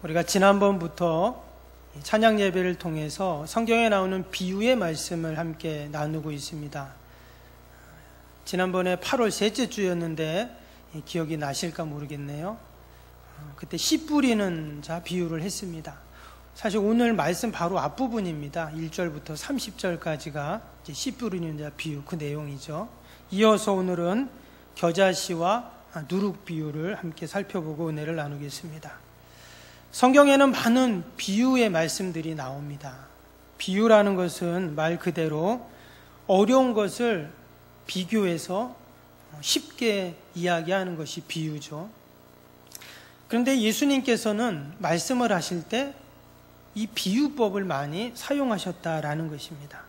우리가 지난번부터 찬양 예배를 통해서 성경에 나오는 비유의 말씀을 함께 나누고 있습니다. 지난번에 8월 셋째 주였는데 기억이 나실까 모르겠네요. 그때 씨 뿌리는 자 비유를 했습니다. 사실 오늘 말씀 바로 앞부분입니다. 1절부터 30절까지가 씨 뿌리는 자 비유 그 내용이죠. 이어서 오늘은 겨자씨와 누룩 비유를 함께 살펴보고 은혜를 나누겠습니다. 성경에는 많은 비유의 말씀들이 나옵니다. 비유라는 것은 말 그대로 어려운 것을 비교해서 쉽게 이야기하는 것이 비유죠. 그런데 예수님께서는 말씀을 하실 때 이 비유법을 많이 사용하셨다라는 것입니다.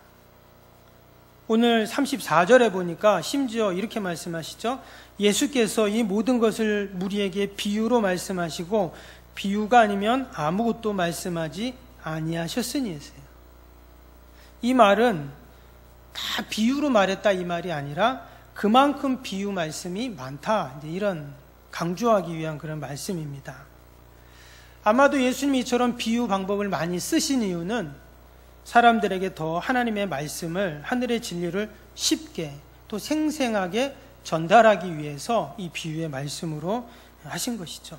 오늘 34절에 보니까 심지어 이렇게 말씀하시죠. 예수께서 이 모든 것을 무리에게 비유로 말씀하시고 비유가 아니면 아무것도 말씀하지 아니하셨으니 했어요. 이 말은 다 비유로 말했다 이 말이 아니라 그만큼 비유 말씀이 많다 이런 강조하기 위한 그런 말씀입니다. 아마도 예수님이 이처럼 비유 방법을 많이 쓰신 이유는 사람들에게 더 하나님의 말씀을, 하늘의 진리를 쉽게 또 생생하게 전달하기 위해서 이 비유의 말씀으로 하신 것이죠.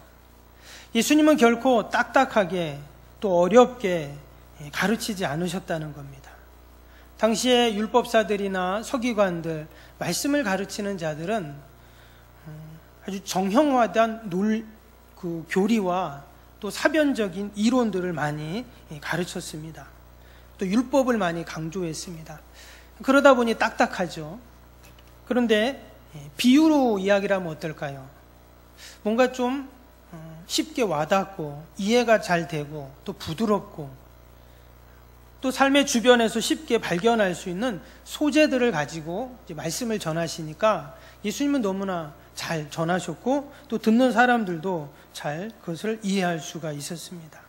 예수님은 결코 딱딱하게 또 어렵게 가르치지 않으셨다는 겁니다. 당시에 율법사들이나 서기관들, 말씀을 가르치는 자들은 아주 정형화된 교리와 또 사변적인 이론들을 많이 가르쳤습니다. 또 율법을 많이 강조했습니다. 그러다 보니 딱딱하죠. 그런데 비유로 이야기를 하면 어떨까요? 뭔가 좀 쉽게 와닿고 이해가 잘 되고 또 부드럽고 또 삶의 주변에서 쉽게 발견할 수 있는 소재들을 가지고 이제 말씀을 전하시니까 예수님은 너무나 잘 전하셨고 또 듣는 사람들도 잘 그것을 이해할 수가 있었습니다.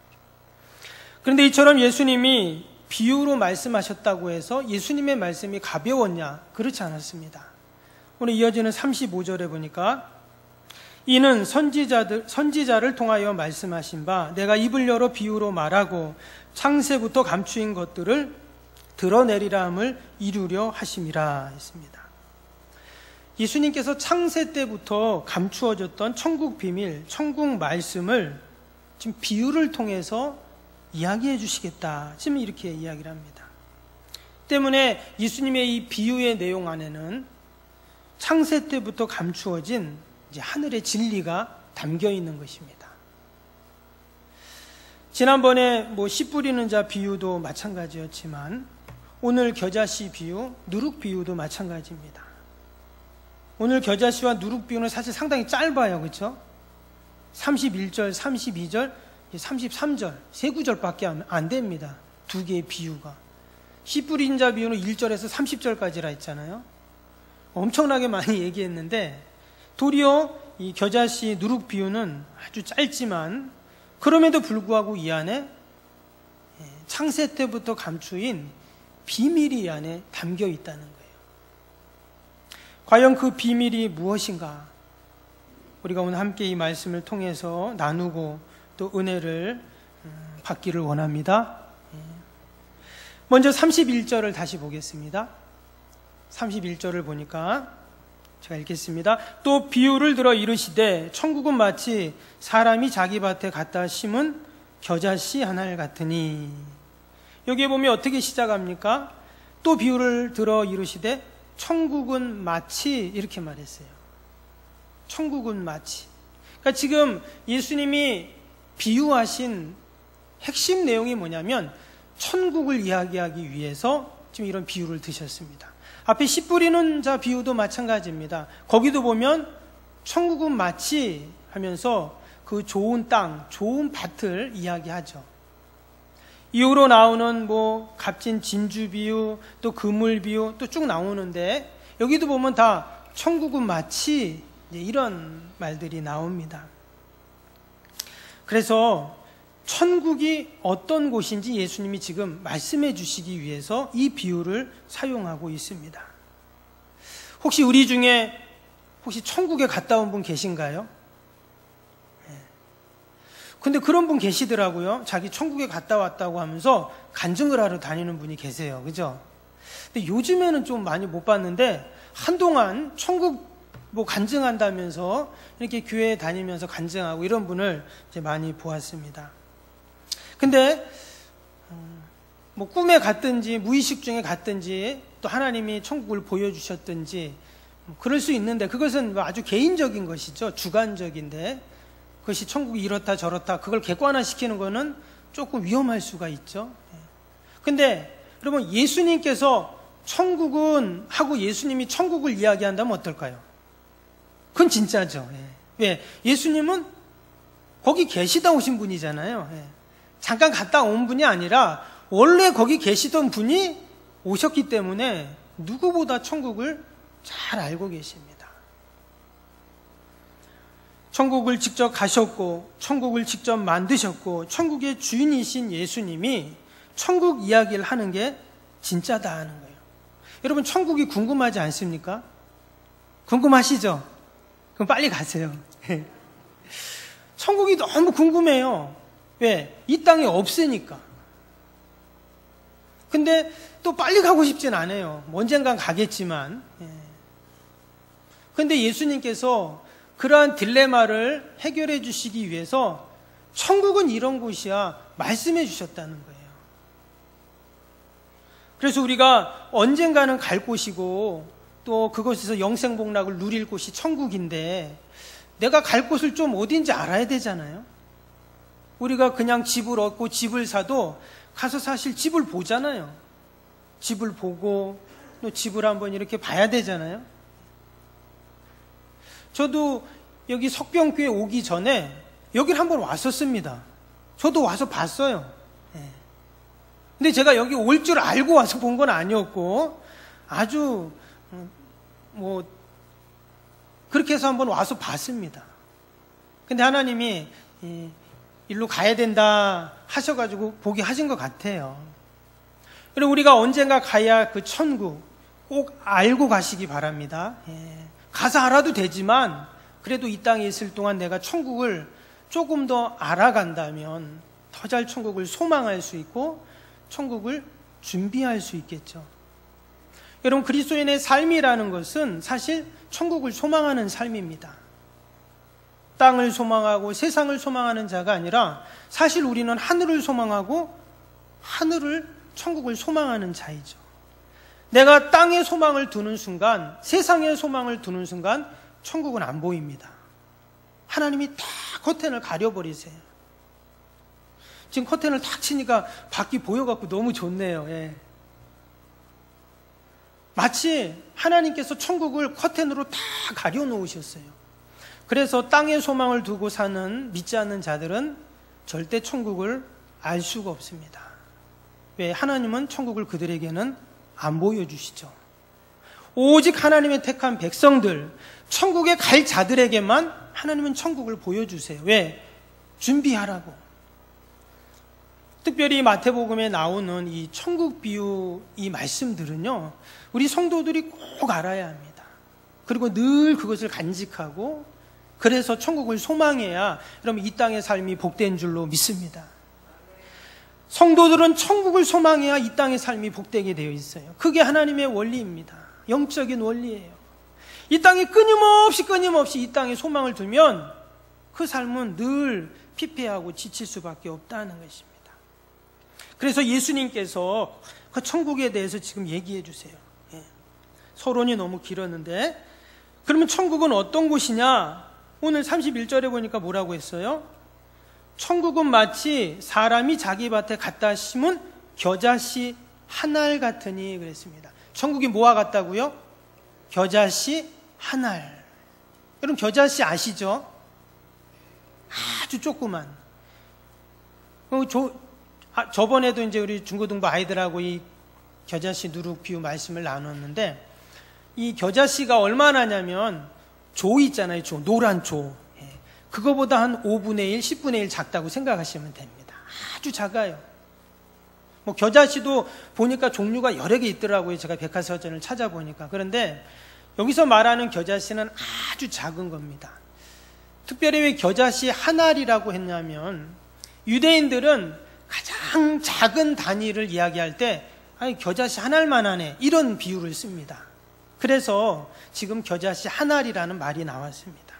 그런데 이처럼 예수님이 비유로 말씀하셨다고 해서 예수님의 말씀이 가벼웠냐? 그렇지 않았습니다. 오늘 이어지는 35절에 보니까 이는 선지자를 통하여 말씀하신 바 내가 입을 열어 비유로 말하고 창세부터 감추인 것들을 드러내리라 함을 이루려 하심이라 했습니다. 예수님께서 창세 때부터 감추어졌던 천국 비밀, 천국 말씀을 지금 비유를 통해서 이야기해 주시겠다. 지금 이렇게 이야기를 합니다. 때문에 예수님의 이 비유의 내용 안에는 창세 때부터 감추어진 이제 하늘의 진리가 담겨 있는 것입니다. 지난번에 씨 뿌리는 자 비유도 마찬가지였지만 오늘 겨자씨 비유, 누룩 비유도 마찬가지입니다. 오늘 겨자씨와 누룩 비유는 사실 상당히 짧아요. 그렇죠? 31절, 32절, 33절, 세 구절밖에 안 됩니다. 두 개의 비유가. 씨 뿌린 자 비유는 1절에서 30절까지라 했잖아요. 엄청나게 많이 얘기했는데 도리어 이 겨자씨 누룩 비유는 아주 짧지만 그럼에도 불구하고 이 안에 창세 때부터 감추인 비밀이 이 안에 담겨 있다는 거예요. 과연 그 비밀이 무엇인가? 우리가 오늘 함께 이 말씀을 통해서 나누고 또 은혜를 받기를 원합니다. 먼저 31절을 다시 보겠습니다. 31절을 보니까 제가 읽겠습니다. 또 비유를 들어 이르시되 천국은 마치 사람이 자기 밭에 갖다 심은 겨자씨 하나를 같으니. 여기에 보면 어떻게 시작합니까? 또 비유를 들어 이르시되 천국은 마치 이렇게 말했어요. 천국은 마치. 그러니까 지금 예수님이 비유하신 핵심 내용이 뭐냐면 천국을 이야기하기 위해서 지금 이런 비유를 드셨습니다. 앞에 씨 뿌리는 자 비유도 마찬가지입니다. 거기도 보면 천국은 마치 하면서 그 좋은 땅, 좋은 밭을 이야기하죠. 이후로 나오는 값진 진주 비유, 또 그물 비유 또 쭉 나오는데 여기도 보면 다 천국은 마치 이런 말들이 나옵니다. 그래서 천국이 어떤 곳인지 예수님이 지금 말씀해 주시기 위해서 이 비유를 사용하고 있습니다. 혹시 우리 중에 천국에 갔다 온 분 계신가요? 근데 그런 분 계시더라고요. 자기 천국에 갔다 왔다고 하면서 간증을 하러 다니는 분이 계세요. 그죠? 근데 요즘에는 좀 많이 못 봤는데 한동안 천국 뭐 간증한다면서 이렇게 교회에 다니면서 간증하고 이런 분을 이제 많이 보았습니다. 근데 뭐 꿈에 갔든지 무의식 중에 갔든지 또 하나님이 천국을 보여주셨든지 그럴 수 있는데 그것은 뭐 아주 개인적인 것이죠. 주관적인데 그것이 천국이 이렇다 저렇다 그걸 객관화시키는 거는 조금 위험할 수가 있죠. 근데 여러분 예수님께서 천국은 하고 예수님이 천국을 이야기한다면 어떨까요? 그건 진짜죠. 왜? 예수님은 거기 계시다 오신 분이잖아요. 잠깐 갔다 온 분이 아니라 원래 거기 계시던 분이 오셨기 때문에 누구보다 천국을 잘 알고 계십니다. 천국을 직접 가셨고 천국을 직접 만드셨고 천국의 주인이신 예수님이 천국 이야기를 하는 게 진짜다 하는 거예요. 여러분 천국이 궁금하지 않습니까? 궁금하시죠? 그럼 빨리 가세요. 천국이 너무 궁금해요. 왜? 이 땅에 없으니까. 근데 또 빨리 가고 싶진 않아요. 언젠간 가겠지만. 근데 예수님께서 그러한 딜레마를 해결해 주시기 위해서 천국은 이런 곳이야 말씀해 주셨다는 거예요. 그래서 우리가 언젠가는 갈 곳이고 또 그곳에서 영생복락을 누릴 곳이 천국인데 내가 갈 곳을 좀 어딘지 알아야 되잖아요. 우리가 그냥 집을 얻고 집을 사도 가서 사실 집을 보잖아요. 집을 보고 또 집을 한번 이렇게 봐야 되잖아요. 저도 여기 석병교회 오기 전에 여기를 한번 왔었습니다. 저도 와서 봤어요. 근데 제가 여기 올 줄 알고 와서 본 건 아니었고 아주 뭐 그렇게 해서 한번 와서 봤습니다. 근데 하나님이 일로 가야 된다 하셔가지고 보게 하신 것 같아요. 그리고 우리가 언젠가 가야 그 천국 꼭 알고 가시기 바랍니다. 가서 알아도 되지만 그래도 이 땅에 있을 동안 내가 천국을 조금 더 알아간다면 더 잘 천국을 소망할 수 있고 천국을 준비할 수 있겠죠. 여러분 그리스도인의 삶이라는 것은 사실 천국을 소망하는 삶입니다. 땅을 소망하고 세상을 소망하는 자가 아니라 사실 우리는 하늘을 소망하고 천국을 소망하는 자이죠. 내가 땅에 소망을 두는 순간, 세상에 소망을 두는 순간 천국은 안 보입니다. 하나님이 다 커튼을 가려버리세요. 지금 커튼을 탁 치니까 밖이 보여갖고 너무 좋네요. 마치 하나님께서 천국을 커튼으로 다 가려놓으셨어요. 그래서 땅에 소망을 두고 사는 믿지 않는 자들은 절대 천국을 알 수가 없습니다. 왜? 하나님은 천국을 그들에게는 안 보여주시죠. 오직 하나님의 택한 백성들, 천국에 갈 자들에게만 하나님은 천국을 보여주세요. 왜? 준비하라고. 특별히 마태복음에 나오는 이 천국 비유 이 말씀들은요, 우리 성도들이 꼭 알아야 합니다. 그리고 늘 그것을 간직하고 그래서 천국을 소망해야 여러분 이 땅의 삶이 복된 줄로 믿습니다. 성도들은 천국을 소망해야 이 땅의 삶이 복되게 되어 있어요. 그게 하나님의 원리입니다. 영적인 원리예요. 이 땅에 끊임없이 이 땅에 소망을 두면 그 삶은 늘 피폐하고 지칠 수밖에 없다는 것입니다. 그래서 예수님께서 그 천국에 대해서 지금 얘기해 주세요. 서론이 너무 길었는데 그러면 천국은 어떤 곳이냐? 오늘 31절에 보니까 뭐라고 했어요? 천국은 마치 사람이 자기 밭에 갖다 심은 겨자씨 한 알 같으니 그랬습니다. 천국이 뭐와 같다고요? 겨자씨 한 알. 여러분 겨자씨 아시죠? 아주 조그만. 저번에도 이제 우리 중고등부 아이들하고 이 겨자씨 누룩 비유 말씀을 나눴는데 이 겨자씨가 얼마나냐면 조 있잖아요. 조, 노란 조. 그거보다 한 5분의 1, 10분의 1 작다고 생각하시면 됩니다. 아주 작아요. 뭐 겨자씨도 보니까 종류가 여러 개 있더라고요. 제가 백과사전을 찾아보니까. 그런데 여기서 말하는 겨자씨는 아주 작은 겁니다. 특별히 왜 겨자씨 한 알이라고 했냐면 유대인들은 가장 작은 단위를 이야기할 때 아니 겨자씨 한 알만 하네 이런 비유를 씁니다. 그래서 지금 겨자씨 한 알이라는 말이 나왔습니다.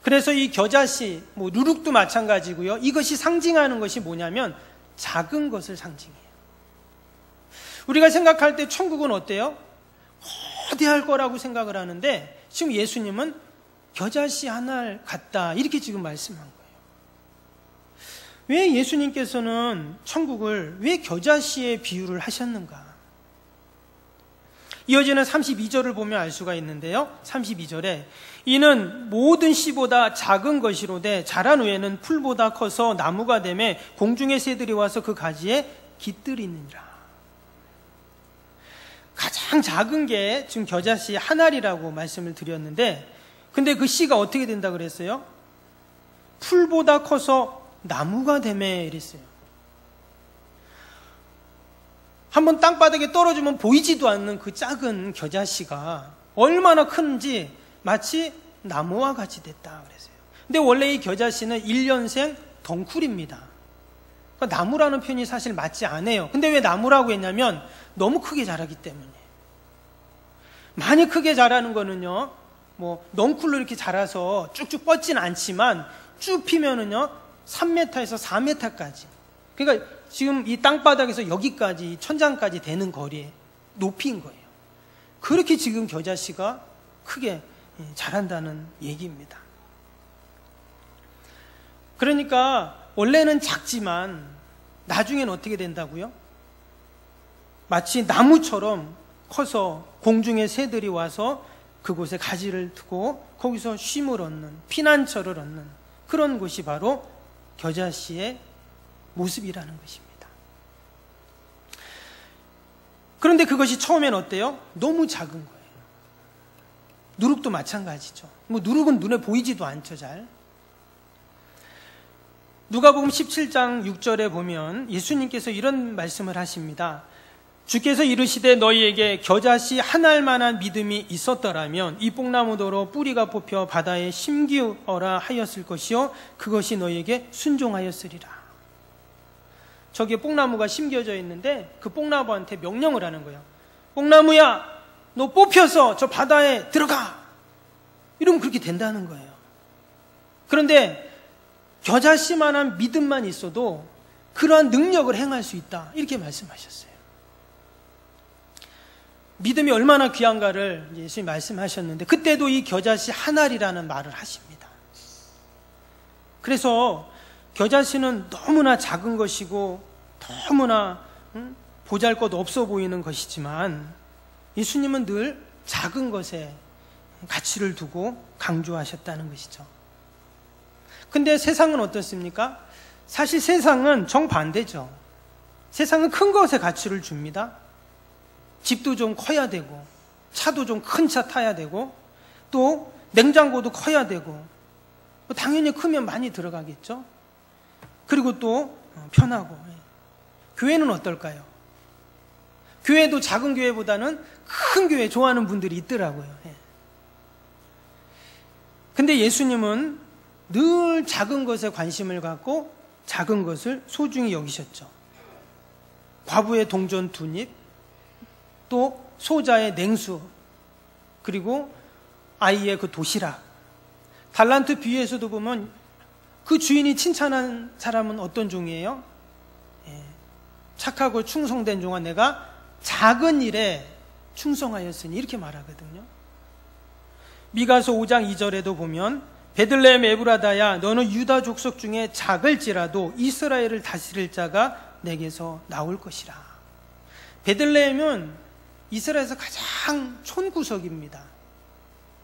그래서 이 겨자씨, 누룩도 마찬가지고요. 이것이 상징하는 것이 뭐냐면 작은 것을 상징해요. 우리가 생각할 때 천국은 어때요? 거대할 거라고 생각을 하는데 지금 예수님은 겨자씨 한 알 같다 이렇게 지금 말씀한 거예요. 왜 예수님께서는 천국을 왜 겨자씨의 비유를 하셨는가? 이어지는 32절을 보면 알 수가 있는데요. 32절에 이는 모든 씨보다 작은 것이로되 자란 후에는 풀보다 커서 나무가 되매 공중의 새들이 와서 그 가지에 깃들이느니라. 가장 작은 게 지금 겨자씨 한 알이라고 말씀을 드렸는데 근데 그 씨가 어떻게 된다 그랬어요? 풀보다 커서 나무가 되매 이랬어요. 한번 땅바닥에 떨어지면 보이지도 않는 그 작은 겨자씨가 얼마나 큰지 마치 나무와 같이 됐다 그랬어요. 근데 원래 이 겨자씨는 1년생 덩쿨입니다. 그러니까 나무라는 표현이 사실 맞지 않아요. 근데 왜 나무라고 했냐면 너무 크게 자라기 때문에. 많이 크게 자라는 거는요, 넝쿨로 이렇게 자라서 쭉쭉 뻗지는 않지만 쭉 피면은요 3m에서 4m까지. 그러니까 지금 이 땅바닥에서 여기까지 천장까지 되는 거리에 높이인 거예요. 그렇게 지금 겨자씨가 크게 자란다는 얘기입니다. 그러니까 원래는 작지만 나중에는 어떻게 된다고요? 마치 나무처럼 커서 공중의 새들이 와서 그곳에 가지를 두고 거기서 쉼을 얻는, 피난처를 얻는 그런 곳이 바로 겨자씨의 모습이라는 것입니다. 그런데 그것이 처음엔 어때요? 너무 작은 거예요. 누룩도 마찬가지죠. 누룩은 눈에 보이지도 않죠, 잘. 누가복음 17장 6절에 보면 예수님께서 이런 말씀을 하십니다. 주께서 이르시되 너희에게 겨자씨 한 알만한 믿음이 있었더라면 이 뽕나무더러 뿌리가 뽑혀 바다에 심기어라 하였을 것이요 그것이 너희에게 순종하였으리라. 저기에 뽕나무가 심겨져 있는데 그 뽕나무한테 명령을 하는 거예요. 뽕나무야, 너 뽑혀서 저 바다에 들어가. 이러면 그렇게 된다는 거예요. 그런데 겨자씨만한 믿음만 있어도 그러한 능력을 행할 수 있다. 이렇게 말씀하셨어요. 믿음이 얼마나 귀한가를 예수님이 말씀하셨는데 그때도 이 겨자씨 한 알이라는 말을 하십니다. 그래서 겨자씨는 너무나 작은 것이고 너무나 보잘것 없어 보이는 것이지만 예수님은 늘 작은 것에 가치를 두고 강조하셨다는 것이죠. 근데 세상은 어떻습니까? 사실 세상은 정반대죠. 세상은 큰 것에 가치를 줍니다. 집도 좀 커야 되고 차도 좀 큰 차 타야 되고 또 냉장고도 커야 되고 당연히 크면 많이 들어가겠죠. 그리고 또 편하고. 교회는 어떨까요? 교회도 작은 교회보다는 큰 교회 좋아하는 분들이 있더라고요. 근데 예수님은 늘 작은 것에 관심을 갖고 작은 것을 소중히 여기셨죠. 과부의 동전 2입, 또 소자의 냉수, 그리고 아이의 그 도시락. 달란트 비유에서도 보면 그 주인이 칭찬한 사람은 어떤 종이에요? 착하고 충성된 종아 내가 작은 일에 충성하였으니 이렇게 말하거든요. 미가서 5장 2절에도 보면 베들레헴 에브라다야 너는 유다 족속 중에 작을지라도 이스라엘을 다스릴 자가 내게서 나올 것이라. 베들레헴은 이스라엘에서 가장 촌구석입니다.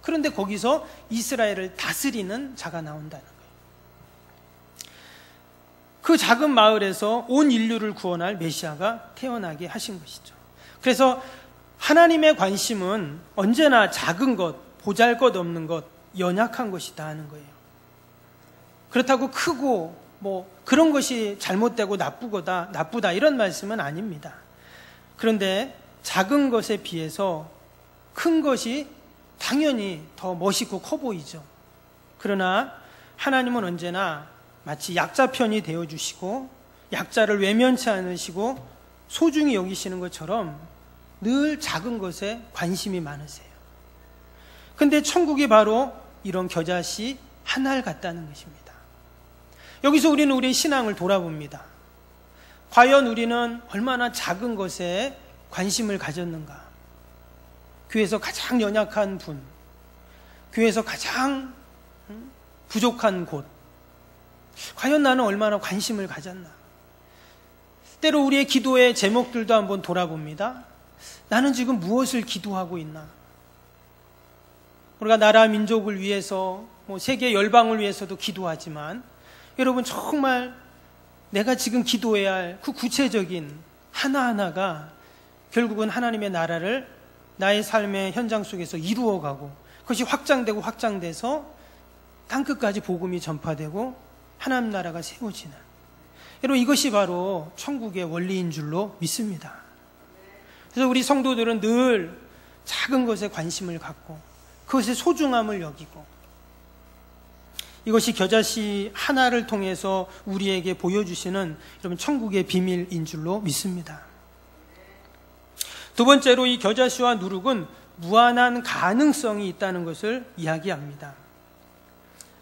그런데 거기서 이스라엘을 다스리는 자가 나온다는 거예요. 그 작은 마을에서 온 인류를 구원할 메시아가 태어나게 하신 것이죠. 그래서 하나님의 관심은 언제나 작은 것, 보잘것없는 것, 연약한 것이다 하는 거예요. 그렇다고 크고 그런 것이 잘못되고 나쁘다 이런 말씀은 아닙니다. 그런데 작은 것에 비해서 큰 것이 당연히 더 멋있고 커 보이죠. 그러나 하나님은 언제나 마치 약자 편이 되어주시고 약자를 외면치 않으시고 소중히 여기시는 것처럼 늘 작은 것에 관심이 많으세요. 근데 천국이 바로 이런 겨자씨 하나를 같다는 것입니다. 여기서 우리는 우리의 신앙을 돌아봅니다. 과연 우리는 얼마나 작은 것에 관심을 가졌는가? 교회에서 가장 연약한 분, 교회에서 가장 부족한 곳, 과연 나는 얼마나 관심을 가졌나? 때로 우리의 기도의 제목들도 한번 돌아봅니다. 나는 지금 무엇을 기도하고 있나? 우리가 나라 민족을 위해서, 세계 열방을 위해서도 기도하지만, 여러분 정말 내가 지금 기도해야 할 그 구체적인 하나하나가 결국은 하나님의 나라를 나의 삶의 현장 속에서 이루어가고 그것이 확장되고 확장돼서 땅끝까지 복음이 전파되고 하나님 나라가 세워지는, 여러분 이것이 바로 천국의 원리인 줄로 믿습니다. 그래서 우리 성도들은 늘 작은 것에 관심을 갖고 그것의 소중함을 여기고, 이것이 겨자씨 하나를 통해서 우리에게 보여주시는 여러분 천국의 비밀인 줄로 믿습니다. 두 번째로 이 겨자씨와 누룩은 무한한 가능성이 있다는 것을 이야기합니다.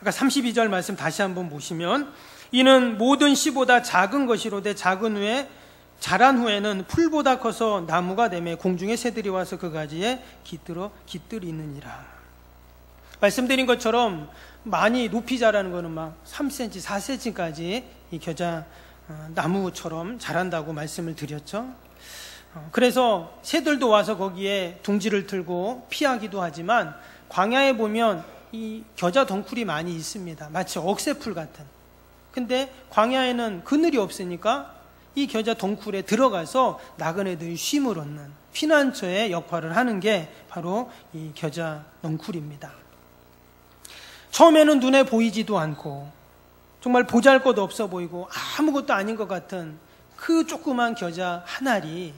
아까 32절 말씀 다시 한번 보시면, 이는 모든 씨보다 작은 것이로되 자란 후에는 풀보다 커서 나무가 되매 공중의 새들이 와서 그 가지에 깃들이느니라. 말씀드린 것처럼 많이 높이 자라는 것은 막 3cm, 4cm까지 이 겨자 나무처럼 자란다고 말씀을 드렸죠. 그래서 새들도 와서 거기에 둥지를 틀고 피하기도 하지만, 광야에 보면 이 겨자 덩쿨이 많이 있습니다. 마치 억새풀 같은. 근데 광야에는 그늘이 없으니까 이 겨자 덩쿨에 들어가서 나그네들이 쉼을 얻는 피난처의 역할을 하는 게 바로 이 겨자 덩쿨입니다. 처음에는 눈에 보이지도 않고 정말 보잘것 없어 보이고 아무것도 아닌 것 같은 그 조그만 겨자 한 알이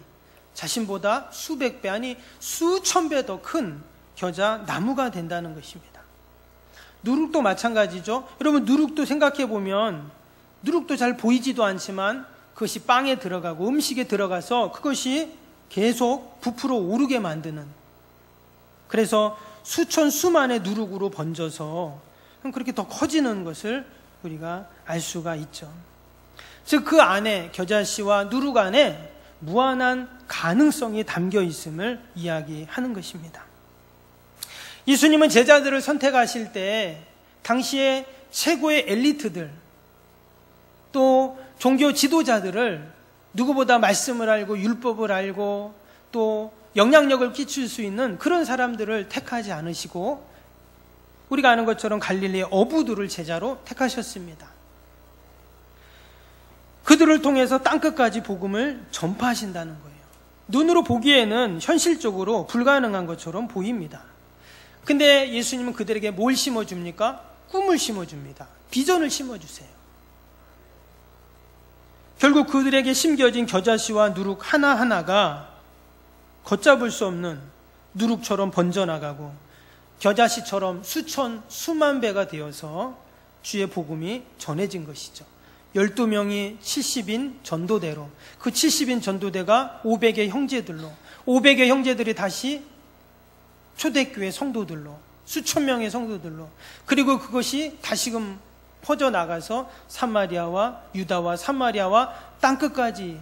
자신보다 수백 배, 아니 수천 배 더 큰 겨자 나무가 된다는 것입니다. 누룩도 마찬가지죠. 여러분 누룩도 생각해 보면, 누룩도 잘 보이지도 않지만 그것이 빵에 들어가고 음식에 들어가서 그것이 계속 부풀어 오르게 만드는, 그래서 수천 수만의 누룩으로 번져서 그렇게 더 커지는 것을 우리가 알 수가 있죠. 즉 그 안에, 겨자씨와 누룩 안에 무한한 가능성이 담겨 있음을 이야기하는 것입니다. 예수님은 제자들을 선택하실 때 당시에 최고의 엘리트들, 또 종교 지도자들을, 누구보다 말씀을 알고 율법을 알고 또 영향력을 끼칠 수 있는 그런 사람들을 택하지 않으시고, 우리가 아는 것처럼 갈릴리의 어부들을 제자로 택하셨습니다. 그들을 통해서 땅끝까지 복음을 전파하신다는 거예요. 눈으로 보기에는 현실적으로 불가능한 것처럼 보입니다. 근데 예수님은 그들에게 뭘 심어줍니까? 꿈을 심어줍니다. 비전을 심어주세요. 결국 그들에게 심겨진 겨자씨와 누룩 하나하나가 걷잡을 수 없는 누룩처럼 번져나가고 겨자씨처럼 수천, 수만 배가 되어서 주의 복음이 전해진 것이죠. 12명이 70인 전도대로, 그 70인 전도대가 500의 형제들로, 500의 형제들이 다시 초대교회 성도들로, 수천 명의 성도들로, 그리고 그것이 다시금 퍼져나가서 사마리아와 유다와 사마리아와 땅끝까지,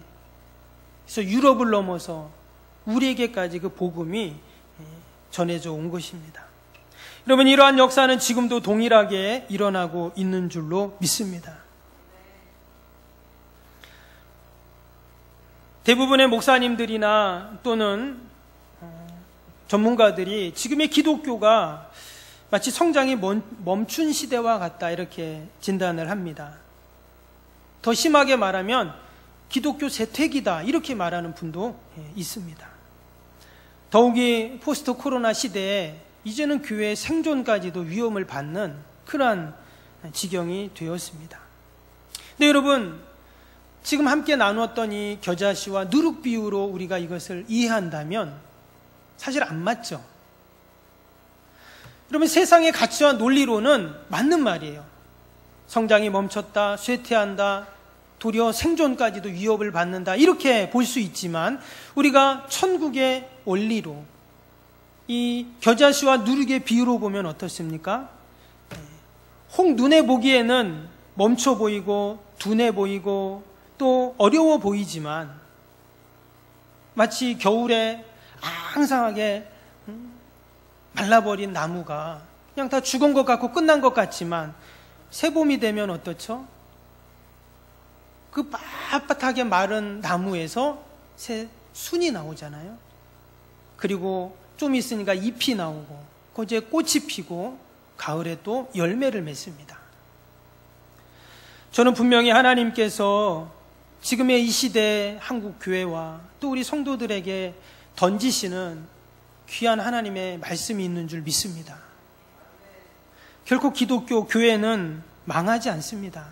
그래서 유럽을 넘어서 우리에게까지 그 복음이 전해져 온 것입니다. 여러분 이러한 역사는 지금도 동일하게 일어나고 있는 줄로 믿습니다. 대부분의 목사님들이나 또는 전문가들이 지금의 기독교가 마치 성장이 멈춘 시대와 같다, 이렇게 진단을 합니다. 더 심하게 말하면 기독교 쇠퇴기다, 이렇게 말하는 분도 있습니다. 더욱이 포스트 코로나 시대에 이제는 교회의 생존까지도 위험을 받는 그러한 지경이 되었습니다. 근데 여러분, 지금 함께 나누었던 이 겨자씨와 누룩 비유로 우리가 이것을 이해한다면 사실 안 맞죠. 여러분 세상의 가치와 논리로는 맞는 말이에요. 성장이 멈췄다, 쇠퇴한다, 도리어 생존까지도 위협을 받는다, 이렇게 볼 수 있지만 우리가 천국의 원리로 이 겨자씨와 누룩의 비유로 보면 어떻습니까? 혹 눈에 보기에는 멈춰 보이고 둔해 보이고 또 어려워 보이지만 마치 겨울에 앙상하게 말라버린 나무가 그냥 다 죽은 것 같고 끝난 것 같지만 새봄이 되면 어떻죠? 그 빳빳하게 마른 나무에서 새 순이 나오잖아요. 그리고 좀 있으니까 잎이 나오고 이제 꽃이 피고 가을에 또 열매를 맺습니다. 저는 분명히 하나님께서 지금의 이 시대 한국 교회와 또 우리 성도들에게 던지시는 귀한 하나님의 말씀이 있는 줄 믿습니다. 결코 기독교 교회는 망하지 않습니다.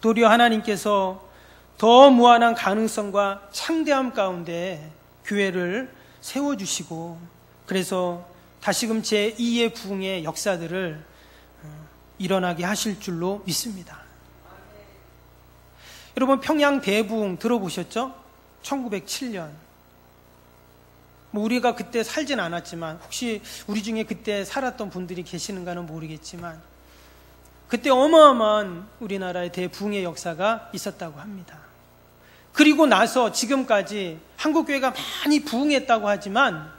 도리어 하나님께서 더 무한한 가능성과 창대함 가운데 교회를 세워주시고 그래서 다시금 제2의 부흥의 역사들을 일어나게 하실 줄로 믿습니다. 여러분 평양 대부흥 들어보셨죠? 1907년. 우리가 그때 살진 않았지만 혹시 우리 중에 그때 살았던 분들이 계시는가는 모르겠지만 그때 어마어마한 우리나라의 대부흥의 역사가 있었다고 합니다. 그리고 나서 지금까지 한국교회가 많이 부흥했다고 하지만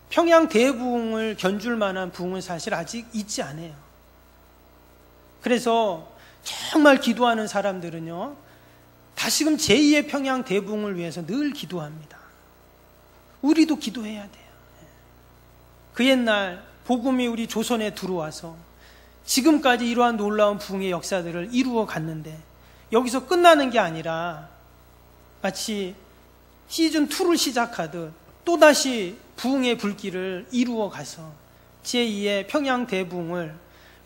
평양 대부흥을 견줄 만한 부흥은 사실 아직 있지 않아요. 그래서 정말 기도하는 사람들은요, 다시금 제2의 평양 대부흥을 위해서 늘 기도합니다. 우리도 기도해야 돼요. 그 옛날 복음이 우리 조선에 들어와서 지금까지 이러한 놀라운 부흥의 역사들을 이루어 갔는데 여기서 끝나는 게 아니라 마치 시즌2를 시작하듯 또다시 부흥의 불길을 이루어 가서 제2의 평양 대부흥을,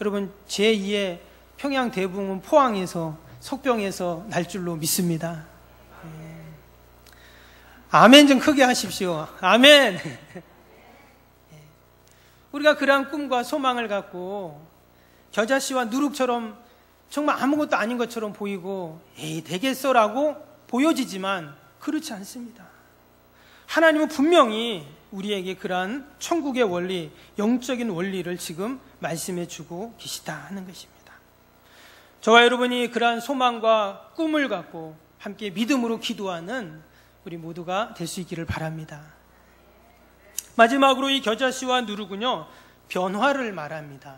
여러분 제2의 평양 대부흥은 포항에서 석병에서 날 줄로 믿습니다. 아멘 좀 크게 하십시오. 아멘. 우리가 그러한 꿈과 소망을 갖고 겨자씨와 누룩처럼 정말 아무것도 아닌 것처럼 보이고 에이 되겠어라고 보여지지만 그렇지 않습니다. 하나님은 분명히 우리에게 그러한 천국의 원리, 영적인 원리를 지금 말씀해 주고 계시다 하는 것입니다. 저와 여러분이 그러한 소망과 꿈을 갖고 함께 믿음으로 기도하는 우리 모두가 될 수 있기를 바랍니다. 마지막으로 이 겨자씨와 누룩은요, 변화를 말합니다.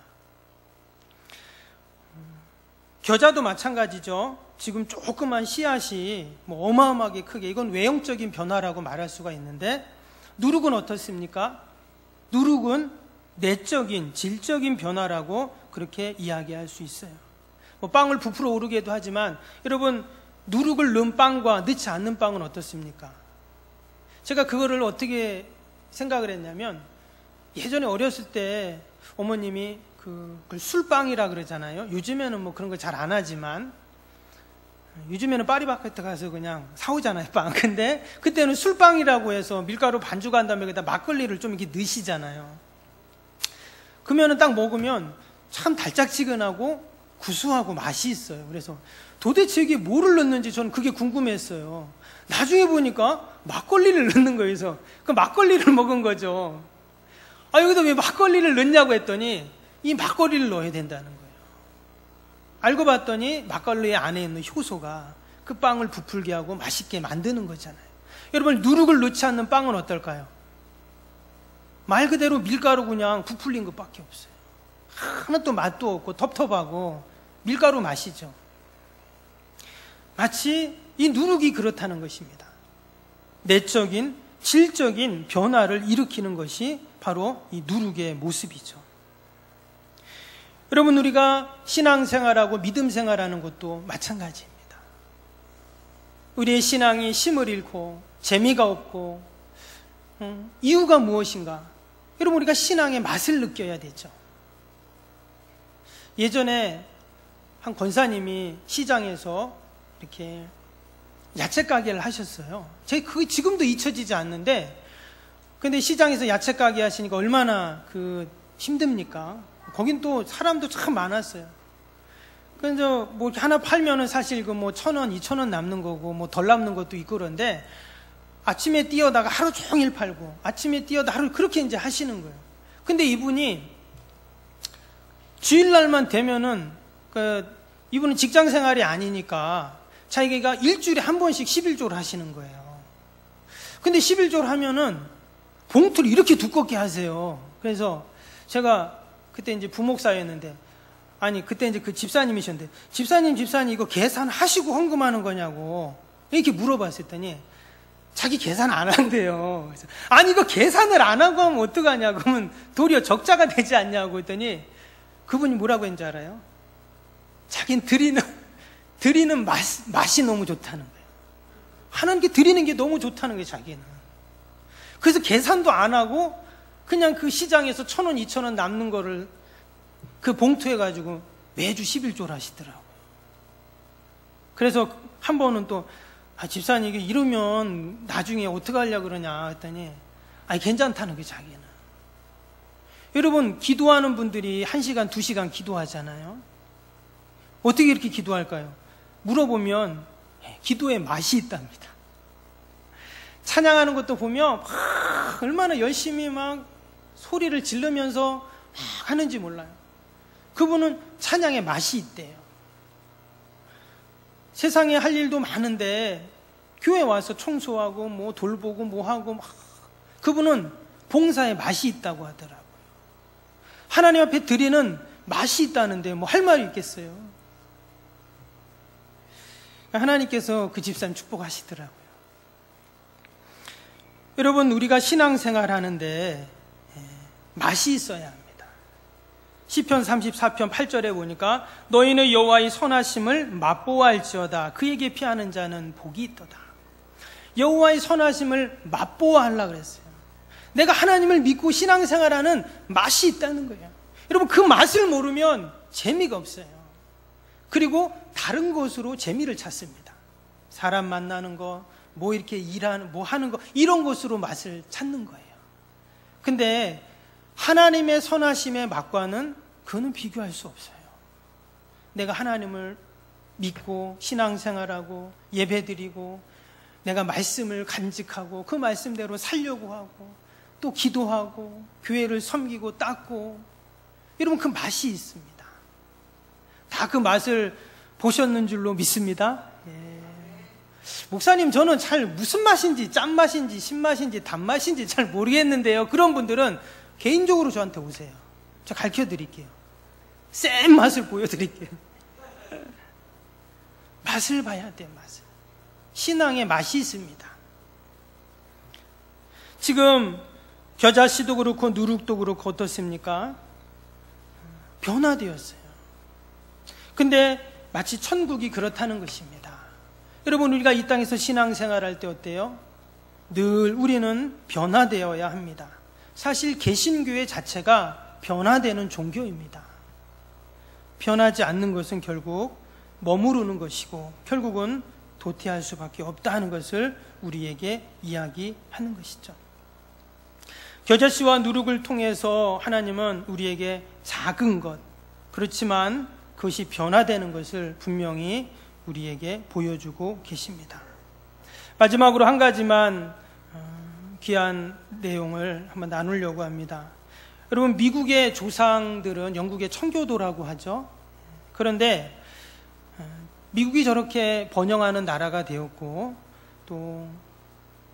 겨자도 마찬가지죠. 지금 조그만 씨앗이 어마어마하게 크게, 이건 외형적인 변화라고 말할 수가 있는데, 누룩은 어떻습니까? 누룩은 내적인, 질적인 변화라고 그렇게 이야기할 수 있어요. 빵을 부풀어 오르게도 하지만, 여러분 누룩을 넣은 빵과 넣지 않는 빵은 어떻습니까? 제가 그거를 어떻게 생각을 했냐면, 예전에 어렸을 때 어머님이 그걸 술빵이라 그러잖아요. 요즘에는 그런 거 잘 안 하지만, 요즘에는 파리바게뜨 가서 그냥 사오잖아요, 빵. 근데 그때는 술빵이라고 해서 밀가루 반죽한 다음에 거기다 막걸리를 좀 이렇게 넣으시잖아요. 그러면은 딱 먹으면 참 달짝지근하고 구수하고 맛이 있어요. 그래서 도대체 이게 뭐를 넣는지 저는 그게 궁금했어요. 나중에 보니까 막걸리를 넣는 거예요. 그래서 그 막걸리를 먹은 거죠. 여기다 왜 막걸리를 넣냐고 했더니 이 막걸리를 넣어야 된다는 거예요. 알고 봤더니 막걸리 안에 있는 효소가 그 빵을 부풀게 하고 맛있게 만드는 거잖아요. 여러분 누룩을 넣지 않는 빵은 어떨까요? 말 그대로 밀가루 그냥 부풀린 것밖에 없어요. 하나도 맛도 없고 텁텁하고 밀가루 맛이죠. 마치 이 누룩이 그렇다는 것입니다. 내적인, 질적인 변화를 일으키는 것이 바로 이 누룩의 모습이죠. 여러분 우리가 신앙생활하고 믿음생활하는 것도 마찬가지입니다. 우리의 신앙이 힘을 잃고 재미가 없고 이유가 무엇인가? 여러분 우리가 신앙의 맛을 느껴야 되죠. 예전에 한 권사님이 시장에서 이렇게 야채 가게를 하셨어요. 그게 지금도 잊혀지지 않는데, 근데 시장에서 야채 가게 하시니까 얼마나 힘듭니까? 거긴 또 사람도 참 많았어요. 그래서 뭐 하나 팔면은 사실 그 뭐 1,000원, 2,000원 남는 거고 뭐 덜 남는 것도 있고 그런데 아침에 뛰어다가 하루 종일 팔고 아침에 뛰어다 하루 그렇게 이제 하시는 거예요. 근데 이분이 주일날만 되면은 이분은 직장 생활이 아니니까 자기가 일주일에 한 번씩 11조를 하시는 거예요. 근데 11조를 하면은 봉투를 이렇게 두껍게 하세요. 그래서 제가 그때 이제 부목사였는데 아니 그때 이제 그 집사님이셨는데 집사님 이거 계산하시고 헌금하는 거냐고 이렇게 물어봤었더니 자기 계산 안 한대요. 그래서 아니 이거 계산을 안 하고 하면 어떡하냐고 그러면 도리어 적자가 되지 않냐고 했더니 그분이 뭐라고 했는지 알아요? 자기는 드리는 맛이 너무 좋다는 거예요. 하나님께 드리는 게 너무 좋다는 거예요, 자기는. 그래서 계산도 안 하고 그냥 그 시장에서 1,000원, 2,000원 남는 거를 그 봉투에 가지고 매주 11조를 하시더라고요. 그래서 한 번은 또 집사님 이게 이러면 나중에 어떻게 하려고 그러냐 했더니 아니 괜찮다는 거예요, 자기는. 여러분 기도하는 분들이 1시간, 2시간 기도하잖아요. 어떻게 이렇게 기도할까요? 물어보면 기도에 맛이 있답니다. 찬양하는 것도 보면 얼마나 열심히 막 소리를 지르면서 막 하는지 몰라요. 그분은 찬양에 맛이 있대요. 세상에 할 일도 많은데 교회 와서 청소하고 뭐 돌보고 뭐 하고 막 그분은 봉사에 맛이 있다고 하더라고요. 하나님 앞에 드리는 맛이 있다는데 뭐 할 말이 있겠어요. 하나님께서 그 집사님 축복하시더라고요. 여러분 우리가 신앙생활 하는데 맛이 있어야 합니다. 시편 34편 8절에 보니까 너희는 여호와의 선하심을 맛보아할지어다 그에게 피하는 자는 복이 있도다. 여호와의 선하심을 맛보아하려고 그랬어요. 내가 하나님을 믿고 신앙생활하는 맛이 있다는 거예요. 여러분 그 맛을 모르면 재미가 없어요. 그리고 다른 것으로 재미를 찾습니다. 사람 만나는 거, 뭐 이렇게 일하는, 뭐 하는 거 이런 것으로 맛을 찾는 거예요. 근데 하나님의 선하심의 맛과는 그거는 비교할 수 없어요. 내가 하나님을 믿고 신앙생활하고 예배드리고 내가 말씀을 간직하고 그 말씀대로 살려고 하고 또 기도하고 교회를 섬기고 닦고 여러분 그 맛이 있습니다. 다 그 맛을 보셨는 줄로 믿습니다. 목사님 저는 잘 무슨 맛인지 짠맛인지 신맛인지 단맛인지 잘 모르겠는데요. 그런 분들은 개인적으로 저한테 오세요. 제가 가르쳐 드릴게요. 센 맛을 보여드릴게요. 맛을 봐야 돼요. 맛을. 신앙에 맛이 있습니다. 지금 겨자씨도 그렇고 누룩도 그렇고 어떻습니까? 변화되었어요. 근데 마치 천국이 그렇다는 것입니다. 여러분 우리가 이 땅에서 신앙생활할 때 어때요? 늘 우리는 변화되어야 합니다. 사실 개신교회 자체가 변화되는 종교입니다. 변하지 않는 것은 결국 머무르는 것이고 결국은 도태할 수밖에 없다 하는 것을 우리에게 이야기하는 것이죠. 겨자씨와 누룩을 통해서 하나님은 우리에게 작은 것, 그렇지만 그것이 변화되는 것을 분명히 우리에게 보여주고 계십니다. 마지막으로 한 가지만 귀한 내용을 한번 나누려고 합니다. 여러분 미국의 조상들은 영국의 청교도라고 하죠. 그런데 미국이 저렇게 번영하는 나라가 되었고 또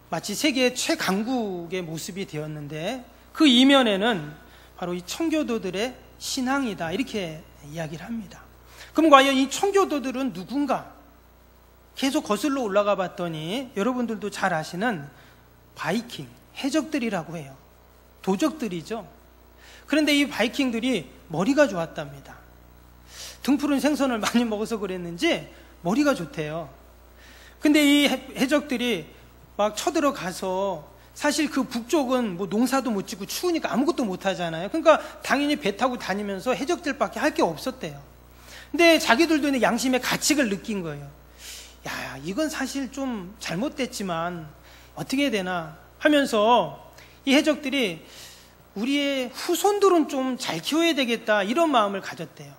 마치 세계 최강국의 모습이 되었는데 그 이면에는 바로 이 청교도들의 신앙이다 이렇게 이야기를 합니다. 그럼 과연 이 청교도들은 누군가? 계속 거슬러 올라가 봤더니 여러분들도 잘 아시는 바이킹, 해적들이라고 해요. 도적들이죠. 그런데 이 바이킹들이 머리가 좋았답니다. 등푸른 생선을 많이 먹어서 그랬는지 머리가 좋대요. 근데 이 해적들이 막 쳐들어가서 사실 그 북쪽은 뭐 농사도 못 짓고 추우니까 아무것도 못 하잖아요. 그러니까 당연히 배 타고 다니면서 해적들밖에 할 게 없었대요. 근데 자기들도 양심의 가책을 느낀 거예요. 야, 이건 사실 좀 잘못됐지만 어떻게 해야 되나 하면서 이 해적들이 우리의 후손들은 좀 잘 키워야 되겠다 이런 마음을 가졌대요.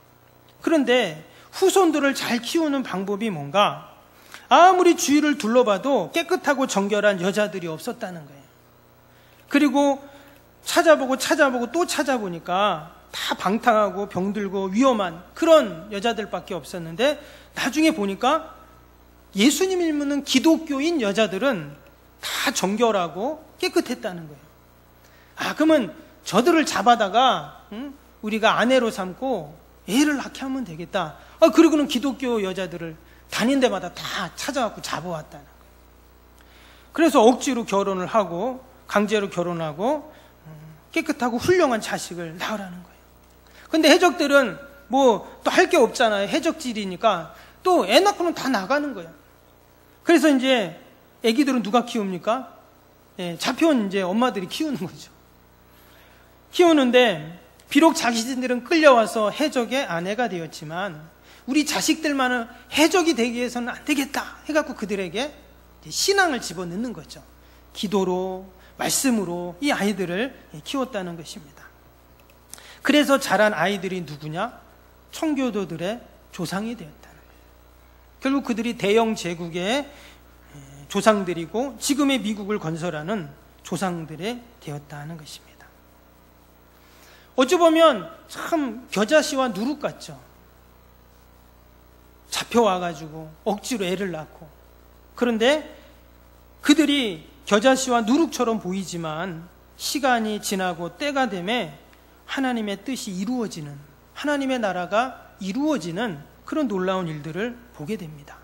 그런데 후손들을 잘 키우는 방법이 뭔가? 아무리 주위를 둘러봐도 깨끗하고 정결한 여자들이 없었다는 거예요. 그리고 찾아보고 또 찾아보니까 다 방탕하고 병들고 위험한 그런 여자들밖에 없었는데, 나중에 보니까 예수님을 믿는 기독교인 여자들은 다 정결하고 깨끗했다는 거예요. 그러면 저들을 잡아다가 우리가 아내로 삼고 애를 낳게 하면 되겠다. 그리고는 기독교 여자들을 다닌 데마다 다 찾아갖고 잡아왔다는 거예요. 그래서 억지로 결혼을 하고 강제로 결혼하고 깨끗하고 훌륭한 자식을 낳으라는 거예요. 근데 해적들은 뭐 또 할 게 없잖아요. 해적질이니까 또 애 낳고는 다 나가는 거예요. 그래서 이제 애기들은 누가 키웁니까? 잡혀온 이제 엄마들이 키우는 거죠. 키우는데 비록 자신들은 끌려와서 해적의 아내가 되었지만 우리 자식들만은 해적이 되기 위해서는 안 되겠다 해갖고 그들에게 신앙을 집어넣는 거죠. 기도로, 말씀으로 이 아이들을 키웠다는 것입니다. 그래서 자란 아이들이 누구냐? 청교도들의 조상이 되었다는 거예요. 결국 그들이 대영 제국의 조상들이고 지금의 미국을 건설하는 조상들이 되었다는 것입니다. 어찌 보면 참 겨자씨와 누룩 같죠. 잡혀와가지고 억지로 애를 낳고, 그런데 그들이 겨자씨와 누룩처럼 보이지만 시간이 지나고 때가 되매 하나님의 뜻이 이루어지는, 하나님의 나라가 이루어지는 그런 놀라운 일들을 보게 됩니다.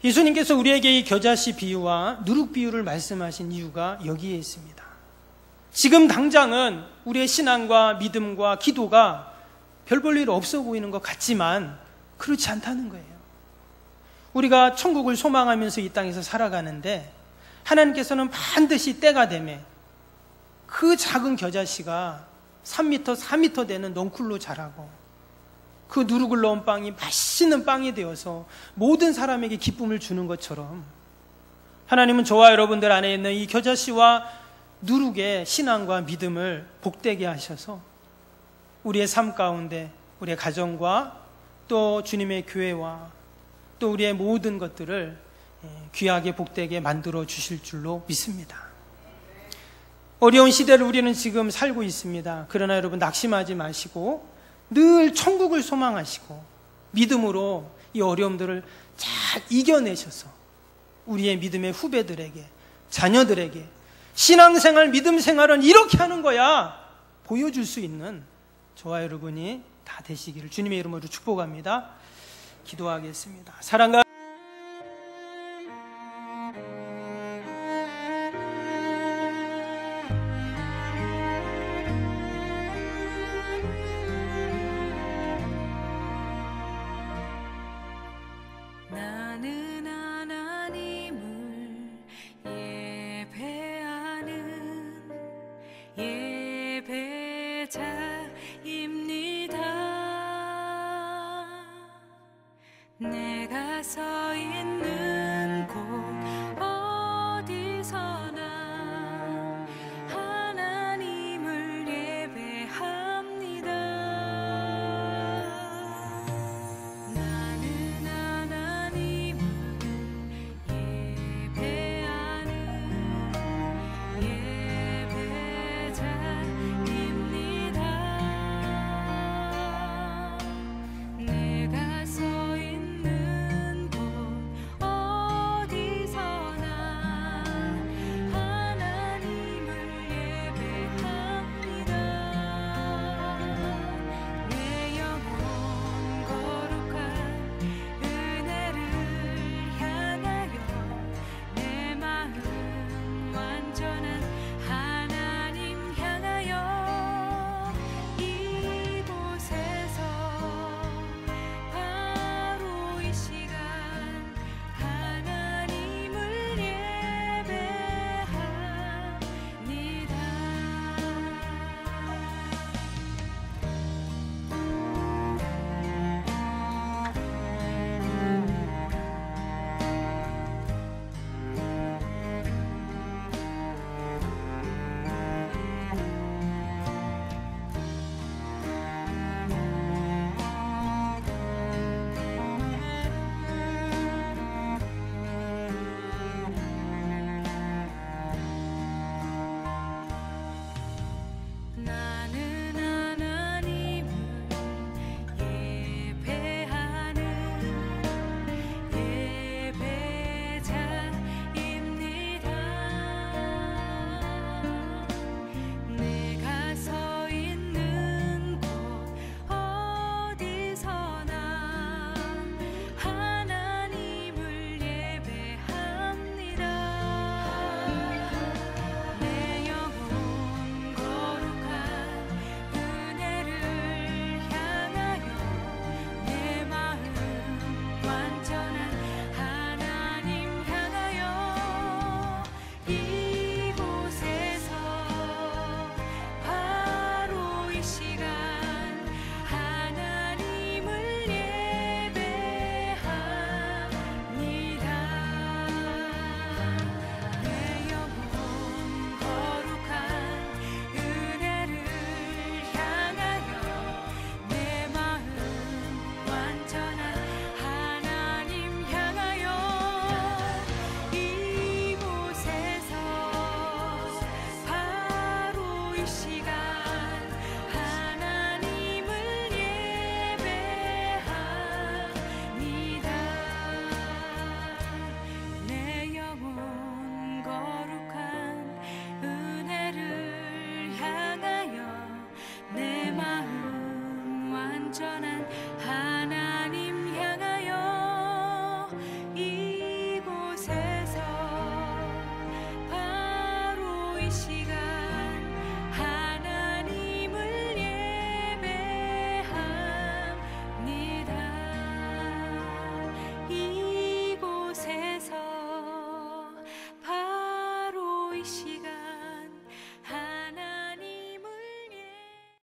예수님께서 우리에게 이 겨자씨 비유와 누룩 비유를 말씀하신 이유가 여기에 있습니다. 지금 당장은 우리의 신앙과 믿음과 기도가 별 볼 일 없어 보이는 것 같지만 그렇지 않다는 거예요. 우리가 천국을 소망하면서 이 땅에서 살아가는데 하나님께서는 반드시 때가 되매 그 작은 겨자씨가 3m, 4m 되는 넝쿨로 자라고 그 누룩을 넣은 빵이 맛있는 빵이 되어서 모든 사람에게 기쁨을 주는 것처럼 하나님은 저와 여러분들 안에 있는 이 겨자씨와 누룩의 신앙과 믿음을 복되게 하셔서 우리의 삶 가운데 우리의 가정과 또 주님의 교회와 또 우리의 모든 것들을 귀하게 복되게 만들어 주실 줄로 믿습니다. 어려운 시대를 우리는 지금 살고 있습니다. 그러나 여러분 낙심하지 마시고 늘 천국을 소망하시고 믿음으로 이 어려움들을 잘 이겨내셔서 우리의 믿음의 후배들에게, 자녀들에게 신앙생활, 믿음생활은 이렇게 하는 거야 보여줄 수 있는 저와 여러분이 다 되시기를 주님의 이름으로 축복합니다. 기도하겠습니다. 사랑과 내가 서 온전한 하나님 향하여 이곳에서 바로 이 시간